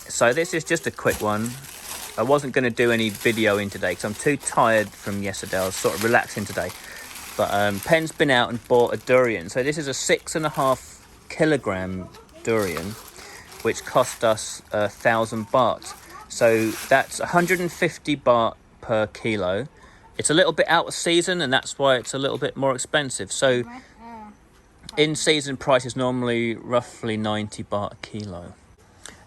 So this is just a quick one. I wasn't going to do any video in today because I'm too tired from yesterday. I was sort of relaxing today. But Pen's been out and bought a durian. So this is a 6.5 kilogram durian, which cost us 1,000 baht. So that's 150 baht per kilo. It's a little bit out of season, and that's why it's a little bit more expensive. So in season price is normally roughly 90 baht a kilo.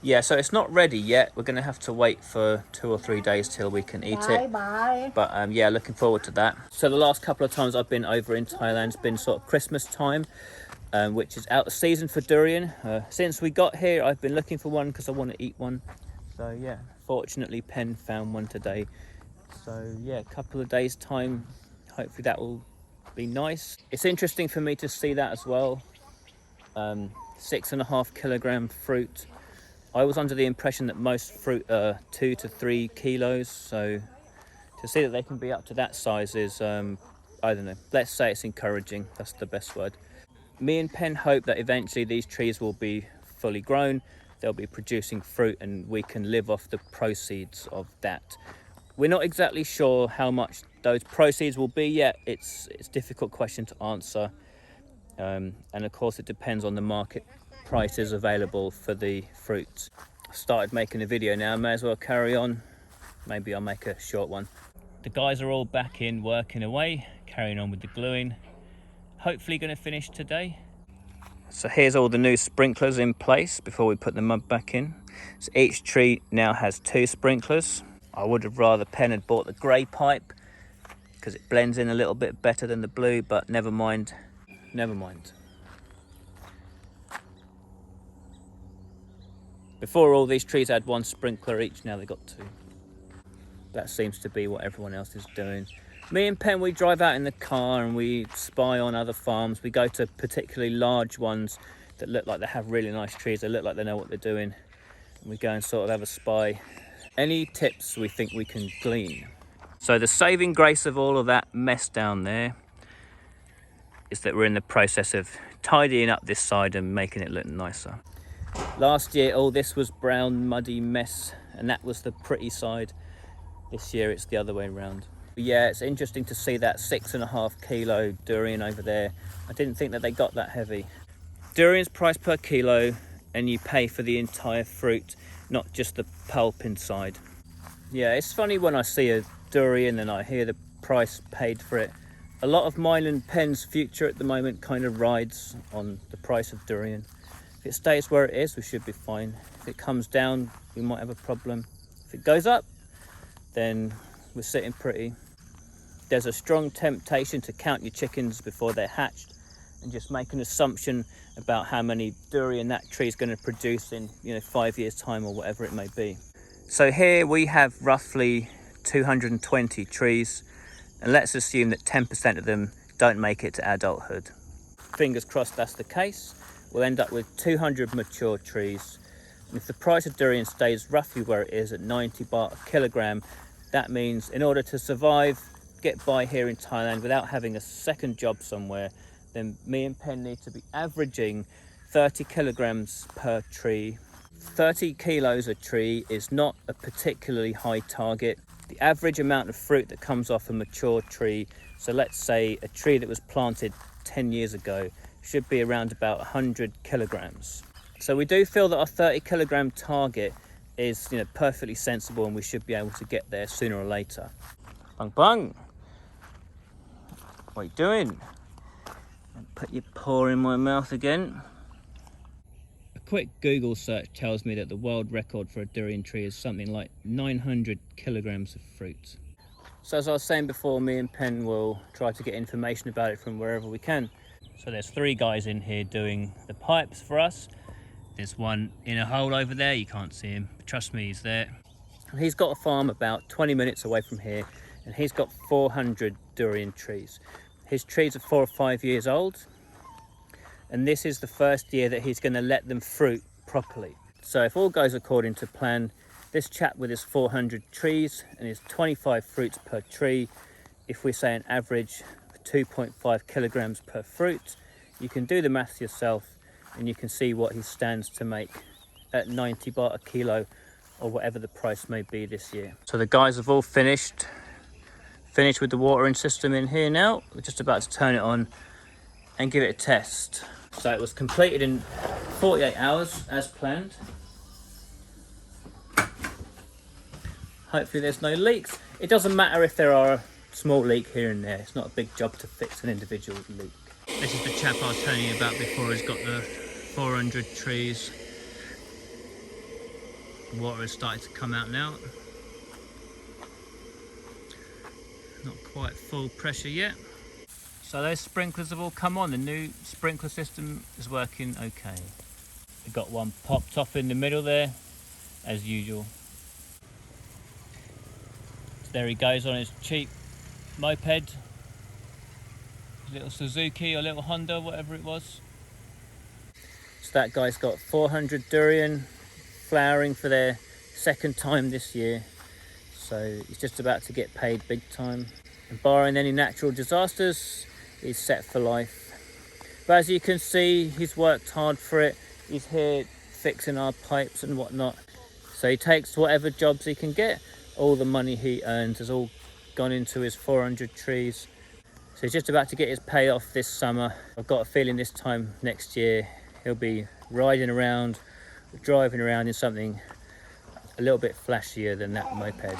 Yeah, so it's not ready yet. We're going to have to wait for 2 or 3 days till we can eat it. But yeah, looking forward to that. So the last couple of times I've been over in Thailand, it's been sort of Christmas time, which is out of season for durian. Since we got here, I've been looking for one because I want to eat one. So yeah, fortunately Pen found one today. So yeah, a couple of days time, hopefully that will be nice. It's interesting for me to see that as well. 6.5 kilogram fruit. I was under the impression that most fruit are 2 to 3 kilos, so to see that they can be up to that size is, I don't know, let's say it's encouraging. That's the best word. Me and Pen hope that eventually these trees will be fully grown, they'll be producing fruit, and we can live off the proceeds of that. We're not exactly sure how much those proceeds will be yet. It's a difficult question to answer, and of course it depends on the market prices available for the fruits. I started making a video now, may as well carry on. Maybe I'll make a short one. The guys are all back in working away, carrying on with the gluing. Hopefully going to finish today. So here's all the new sprinklers in place before we put the mud back in. So each tree now has 2 sprinklers. I would have rather Pen had bought the grey pipe because it blends in a little bit better than the blue, but never mind, never mind. Before, all these trees had 1 sprinkler each, now they've got 2. That seems to be what everyone else is doing. Me and Pen, we drive out in the car and we spy on other farms. We go to particularly large ones that look like they have really nice trees. They look like they know what they're doing. And we go and sort of have a spy. Any tips we think we can glean? So the saving grace of all of that mess down there is that we're in the process of tidying up this side and making it look nicer. Last year, all this was brown, muddy mess, and that was the pretty side. This year, it's the other way around. But yeah, it's interesting to see that 6.5 kilo durian over there. I didn't think that they got that heavy. Durian's priced per kilo, and you pay for the entire fruit, not just the pulp inside. Yeah, it's funny when I see a durian and I hear the price paid for it. A lot of mine and Pen's future at the moment kind of rides on the price of durian. If it stays where it is, we should be fine. If it comes down, we might have a problem. If it goes up, then we're sitting pretty. There's a strong temptation to count your chickens before they're hatched and just make an assumption about how many durian that tree is going to produce in 5 years time or whatever it may be. So here we have roughly 220 trees, and let's assume that 10% of them don't make it to adulthood. Fingers crossed that's the case. We'll end up with 200 mature trees. And if the price of durian stays roughly where it is at 90 baht a kilogram, that means in order to survive, get by here in Thailand without having a second job somewhere, then me and Pen need to be averaging 30 kilograms per tree. 30 kilos a tree is not a particularly high target. The average amount of fruit that comes off a mature tree, so let's say a tree that was planted 10 years ago, should be around about 100 kilograms. So we do feel that our 30 kilogram target is perfectly sensible, and we should be able to get there sooner or later. Bang bang! What are you doing? Put your paw in my mouth again. A quick Google search tells me that the world record for a durian tree is something like 900 kilograms of fruit. So as I was saying before, me and Pen will try to get information about it from wherever we can. So there's 3 guys in here doing the pipes for us. There's one in a hole over there, you can't see him, but trust me, he's there. And he's got a farm about 20 minutes away from here, and he's got 400 durian trees. His trees are 4 or 5 years old, and this is the first year that he's going to let them fruit properly. So if all goes according to plan, this chap with his 400 trees and his 25 fruits per tree, if we say an average 2.5 kilograms per fruit, you can do the maths yourself and you can see what he stands to make at 90 baht a kilo or whatever the price may be this year. So the guys have all finished with the watering system in here now. We're just about to turn it on and give it a test. So it was completed in 48 hours as planned. Hopefully there's no leaks. It doesn't matter if there are a small leak here and there. It's not a big job to fix an individual leak. This is the chap I was telling you about before. He's got the 400 trees. The water is starting to come out now. Not quite full pressure yet. So those sprinklers have all come on. The new sprinkler system is working okay. We've got one popped off in the middle there, as usual. So there he goes on his cheap moped. Little Suzuki or little Honda, whatever it was. So that guy's got 400 Durian flowering for their second time this year. So he's just about to get paid big time. And barring any natural disasters, he's set for life. But as you can see, he's worked hard for it. He's here fixing our pipes and whatnot. So he takes whatever jobs he can get. All the money he earns has all gone into his 400 trees. So he's just about to get his payoff this summer. I've got a feeling this time next year, he'll be riding around, driving around in something a little bit flashier than that moped.